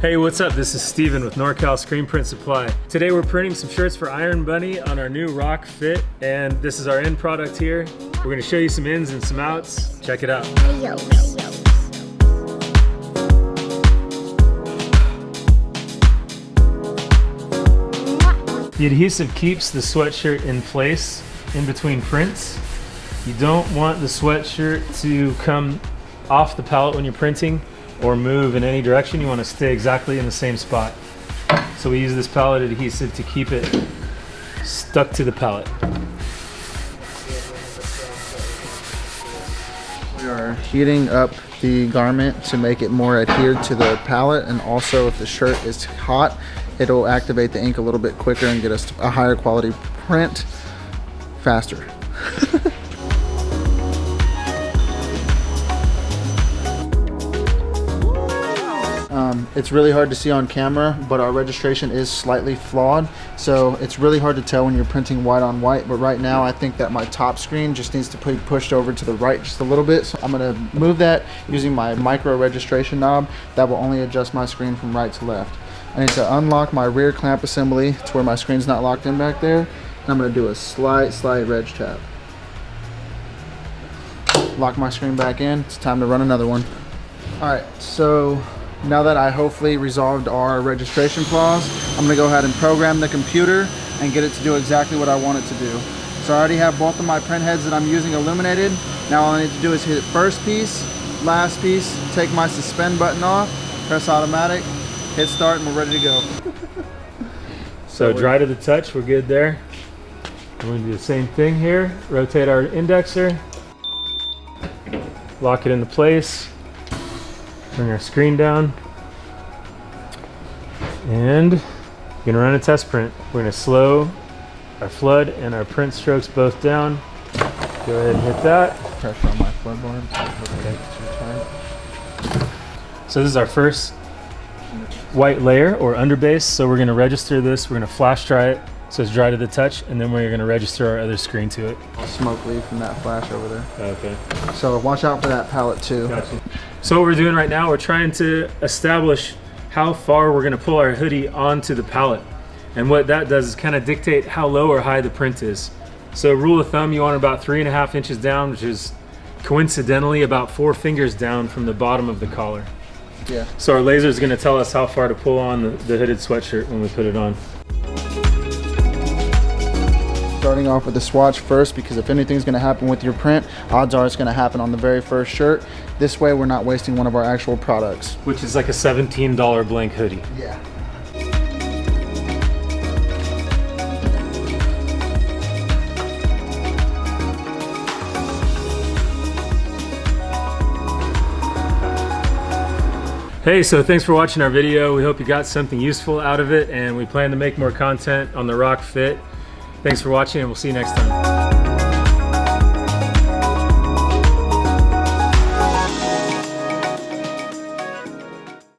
Hey, what's up? This is Steven with NorCal Screen Print Supply. Today we're printing some shirts for Iron Bunny on our new ROQ fit, and this is our end product here. We're going to show you some ins and some outs. Check it out. The adhesive keeps the sweatshirt in place in between prints. You don't want the sweatshirt to come off the pallet when you're printing or move in any direction. You want to stay exactly in the same spot. So we use this pallet adhesive to keep it stuck to the pallet. We are heating up the garment to make it more adhered to the pallet, and also if the shirt is hot, it'll activate the ink a little bit quicker and get us a higher quality print faster. It's really hard to see on camera, but our registration is slightly flawed, so it's really hard to tell when you're printing white on white. But right now I think that my top screen just needs to be pushed over to the right just a little bit, so I'm going to move that using my micro registration knob that will only adjust my screen from right to left. I need to unlock my rear clamp assembly to where my screen's not locked in back there, and I'm going to do a slight reg tap. Lock my screen back in. It's time to run another one. Alright, so now that I hopefully resolved our registration flaws, I'm going to go ahead and program the computer and get it to do exactly what I want it to do. So I already have both of my print heads that I'm using illuminated. Now all I need to do is hit first piece, last piece, take my suspend button off, press automatic, hit start, and we're ready to go. So dry to the touch, we're good there. We're going to do the same thing here. Rotate our indexer, lock it into place. Bring our screen down, and we're going to run a test print. We're going to slow our flood and our print strokes both down. Go ahead and hit that. Pressure on my floodboard. Okay. So this is our first white layer or underbase. So we're going to register this. We're going to flash dry it so it's dry to the touch, and then we're going to register our other screen to it. Smoke leave from that flash over there. Okay. So watch out for that pallet too. Gotcha. So what we're doing right now, we're trying to establish how far we're going to pull our hoodie onto the pallet. And what that does is kind of dictate how low or high the print is. So rule of thumb, you want about 3.5 inches down, which is coincidentally about 4 fingers down from the bottom of the collar. Yeah. So our laser is going to tell us how far to pull on the hooded sweatshirt when we put it on. Starting off with the swatch first, because if anything's going to happen with your print, odds are it's going to happen on the very first shirt. This way we're not wasting one of our actual products. Which is like a $17 blank hoodie. Yeah. Hey, so thanks for watching our video. We hope you got something useful out of it, and we plan to make more content on the ROQ fit. Thanks for watching, and we'll see you next time.